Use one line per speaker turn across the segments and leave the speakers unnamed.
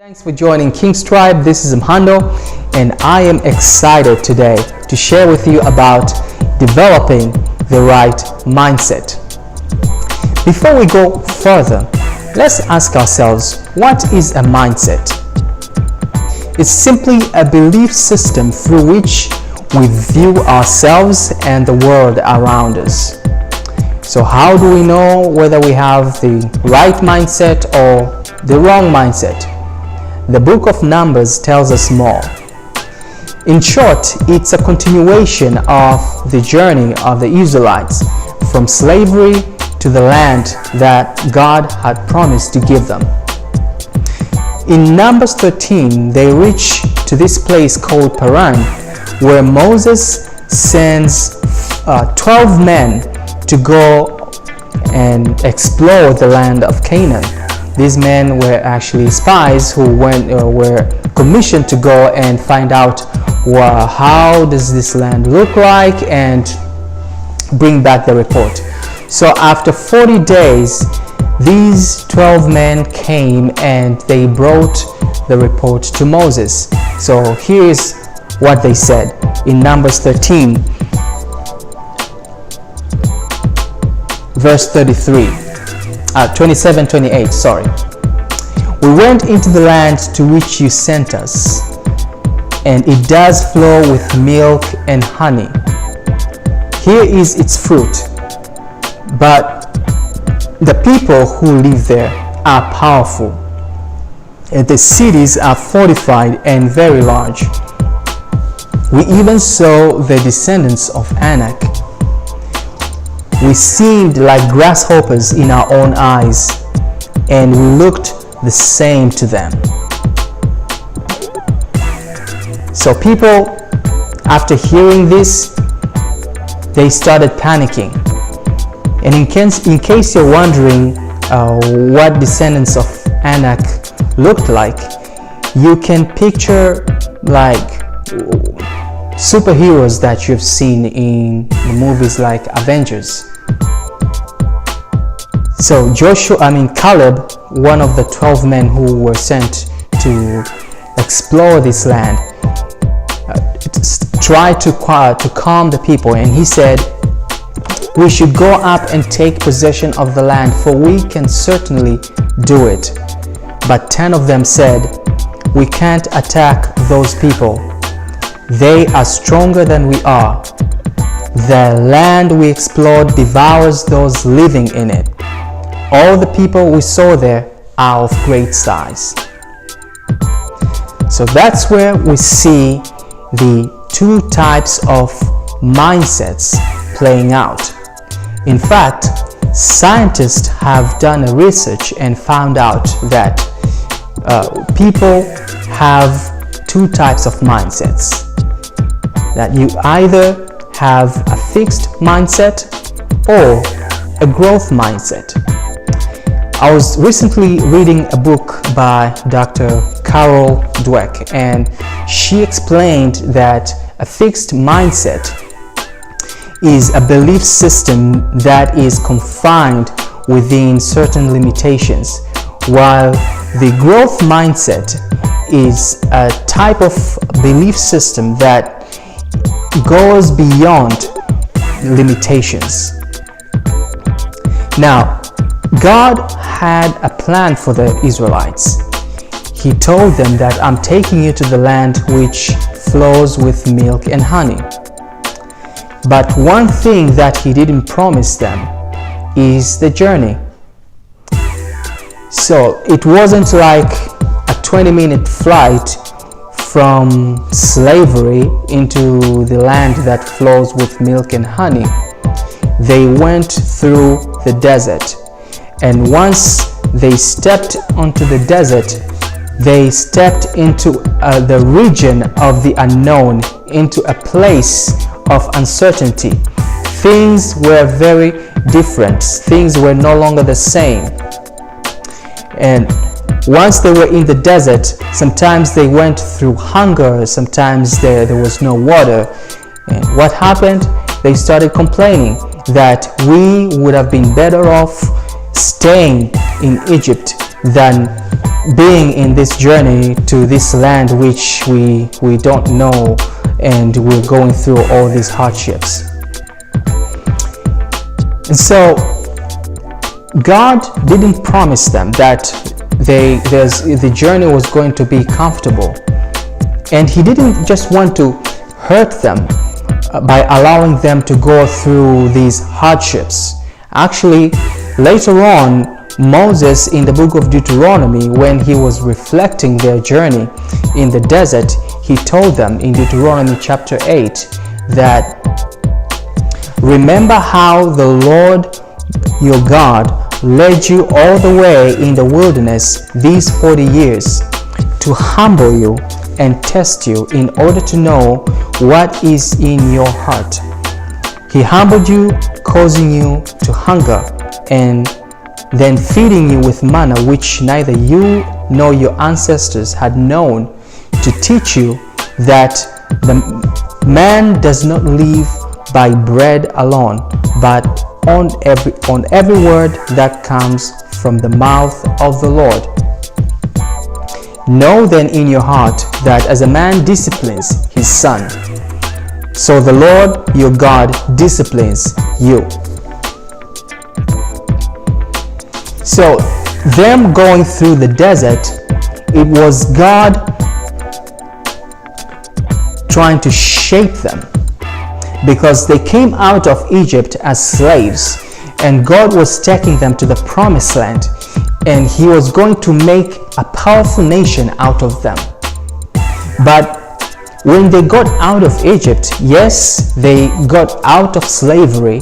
Thanks for joining King's Tribe. This is Mhando, and I am excited today to share with you about developing the right mindset. Before we go further, let's ask ourselves, what is a mindset? It's simply a belief system through which we view ourselves and the world around us. So how do we know whether we have the right mindset or the wrong mindset? The book of Numbers tells us more. In short, it's a continuation of the journey of the Israelites from slavery to the land that God had promised to give them. In Numbers 13, they reach to this place called Paran, where Moses sends 12 men to go and explore the land of Canaan. These men were actually spies who were commissioned to go and find out how does this land look like and bring back the report. So after 40 days, these 12 men came and they brought the report to Moses. So here's what they said in Numbers 13, verse 28, sorry. We went into the land to which you sent us, and it does flow with milk and honey. Here is its fruit, but the people who live there are powerful, and the cities are fortified and very large. We even saw the descendants of Anak. We seemed like grasshoppers in our own eyes, and we looked the same to them. So people, after hearing this, they started panicking. And in case you're wondering what descendants of Anak looked like, you can picture like superheroes that you've seen in the movies like Avengers. So Caleb, one of the 12 men who were sent to explore this land, tried to calm the people, and he said, we should go up and take possession of the land, for we can certainly do it. But 10 of them said, we can't attack those people. They are stronger than we are. The land we explored devours those living in it. All the people we saw there are of great size. So that's where we see the two types of mindsets playing out. In fact, scientists have done a research and found out that people have two types of mindsets. That you either have a fixed mindset or a growth mindset. I was recently reading a book by Dr. Carol Dweck, and she explained that a fixed mindset is a belief system that is confined within certain limitations, while the growth mindset is a type of belief system that goes beyond limitations. Now, God had a plan for the Israelites. He told them that I'm taking you to the land which flows with milk and honey. But one thing that he didn't promise them is the journey. So it wasn't like a 20-minute flight from slavery into the land that flows with milk and honey. They went through the desert. And once they stepped onto the desert, they stepped into the region of the unknown, into a place of uncertainty. Things were very different. Things were no longer the same. And once they were in the desert, sometimes they went through hunger, sometimes there was no water. And what happened? They started complaining that we would have been better off staying in Egypt than being in this journey to this land which we don't know, and we're going through all these hardships. And so God didn't promise them that the journey was going to be comfortable, and he didn't just want to hurt them by allowing them to go through these hardships. Actually, later on, Moses, in the book of Deuteronomy, when he was reflecting their journey in the desert, he told them in Deuteronomy chapter 8 that, remember how the Lord your God led you all the way in the wilderness these 40 years to humble you and test you in order to know what is in your heart. He humbled you, causing you to hunger, and then feeding you with manna which neither you nor your ancestors had known, to teach you that the man does not live by bread alone, but on every word that comes from the mouth of the Lord. Know then in your heart that as a man disciplines his son, so the Lord your God disciplines you. So them going through the desert, it was God trying to shape them, because they came out of Egypt as slaves, and God was taking them to the promised land, and he was going to make a powerful nation out of them. But when they got out of Egypt, yes, they got out of slavery,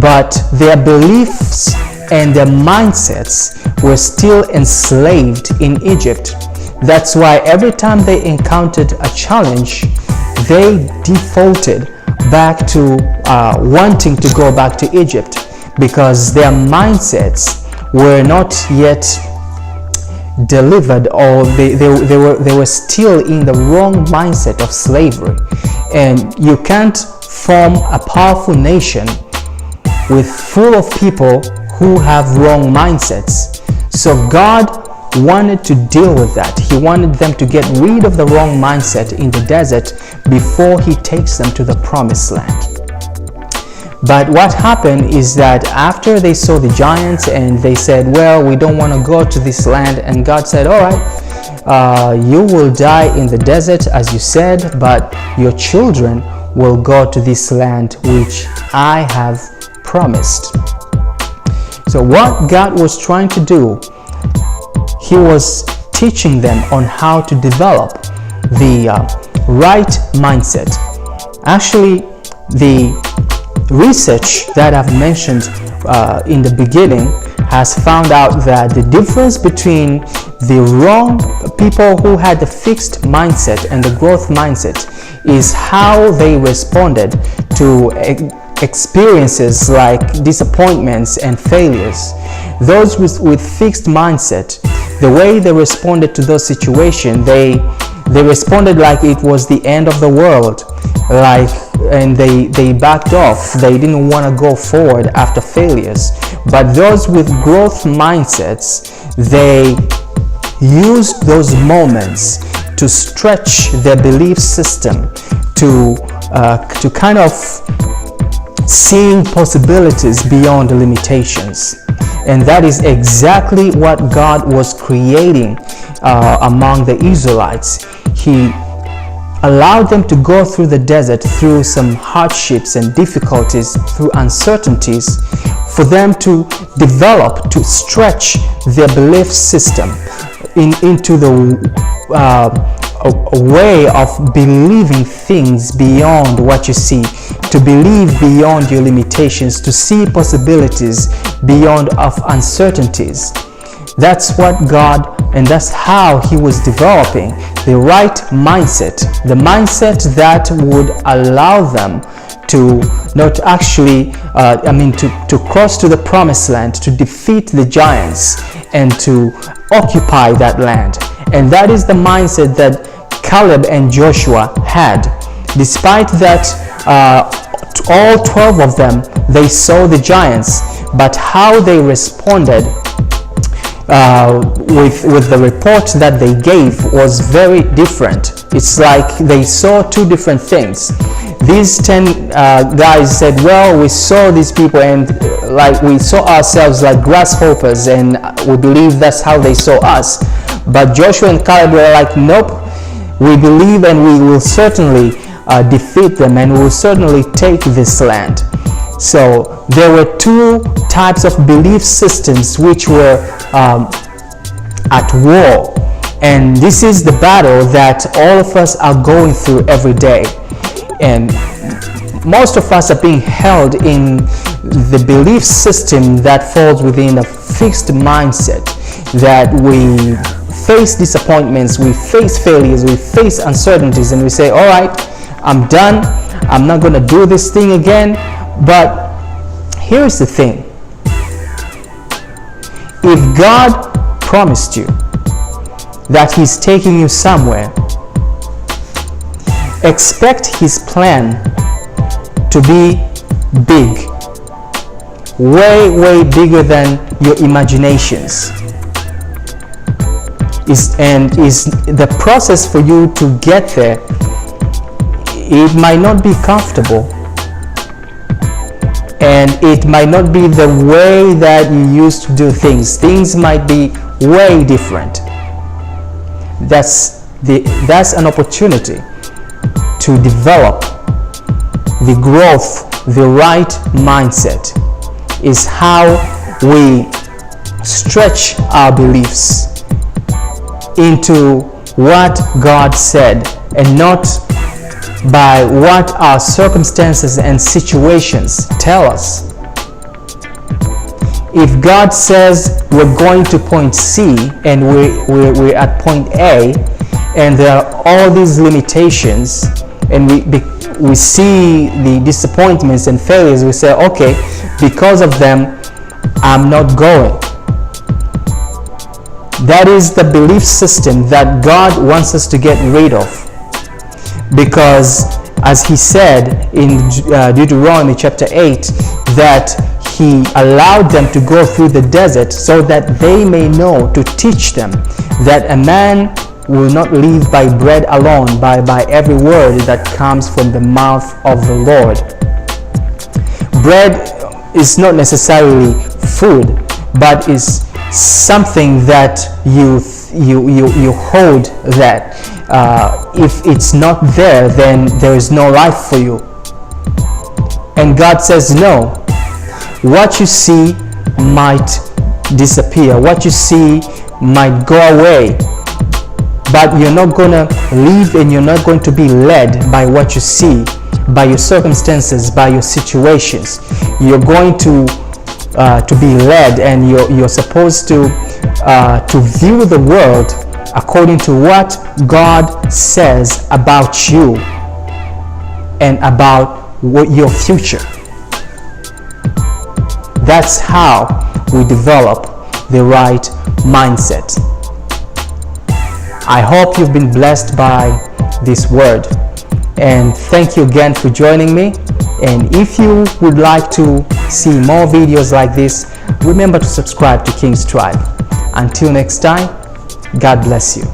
but their beliefs and their mindsets were still enslaved in Egypt. That's why every time they encountered a challenge, they defaulted back to wanting to go back to Egypt, because their mindsets were not yet delivered, or they were still in the wrong mindset of slavery. And you can't form a powerful nation with full of people who have wrong mindsets. So God wanted to deal with that. He wanted them to get rid of the wrong mindset in the desert before he takes them to the promised land. But what happened is that after they saw the giants and they said, well, we don't want to go to this land, and God said, all right, you will die in the desert as you said, but your children will go to this land which I have promised. So what God was trying to do, he was teaching them on how to develop the right mindset. Actually, the research that I've mentioned in the beginning has found out that the difference between the wrong people who had the fixed mindset and the growth mindset is how they responded to experiences like disappointments and failures. Those with fixed mindset, the way they responded to those situations, they responded like it was the end of the world, and they backed off. They didn't want to go forward after failures. But those with growth mindsets, they used those moments to stretch their belief system, to kind of seeing possibilities beyond the limitations. And that is exactly what God was creating among the Israelites. He allowed them to go through the desert, through some hardships and difficulties, through uncertainties, for them to develop, to stretch their belief system into a way of believing things beyond what you see, to believe beyond your limitations, to see possibilities beyond of uncertainties. That's what God, and that's how he was developing the right mindset, the mindset that would allow them to not actually, to cross to the promised land, to defeat the giants and to occupy that land. And that is the mindset that Caleb and Joshua had. Despite that, all 12 of them, they saw the giants, but how they responded with the report that they gave was very different. It's like they saw two different things. These 10 guys said, well, we saw these people and like we saw ourselves like grasshoppers, and we believe that's how they saw us. But Joshua and Caleb were like, nope, we believe and we will certainly defeat them, and we will certainly take this land. So there were two types of belief systems which were at war, and this is the battle that all of us are going through every day. And most of us are being held in the belief system that falls within a fixed mindset, that we face disappointments, we face failures, we face uncertainties, and we say, all right, I'm done, I'm not going to do this thing again. But here's the thing: if God promised you that He's taking you somewhere, expect His plan to be big, way bigger than your imaginations. Is the process for you to get there, it might not be comfortable, and it might not be the way that you used to do things. Things might be way different. That's an opportunity to develop the growth, the right mindset. Is how we stretch our beliefs into what God said, and not by what our circumstances and situations tell us. If God says we're going to point C and we're at point A, and there are all these limitations, and we see the disappointments and failures, we say, okay, because of them, I'm not going. That is the belief system that God wants us to get rid of. Because as He said in Deuteronomy chapter 8, that He allowed them to go through the desert so that they may know, to teach them that a man will not live by bread alone, by every word that comes from the mouth of the Lord. Bread is not necessarily food, but is something that you hold, that if it's not there, then there is no life for you. And God says, no, what you see might disappear, what you see might go away, but you're not going to live, and you're not going to be led by what you see, by your circumstances, by your situations. You're going to be led, and you're supposed to view the world according to what God says about you and about your future. That's how we develop the right mindset. I hope you've been blessed by this word, and thank you again for joining me. And if you would like to see more videos like this, remember to subscribe to King's Tribe. Until next time, God bless you.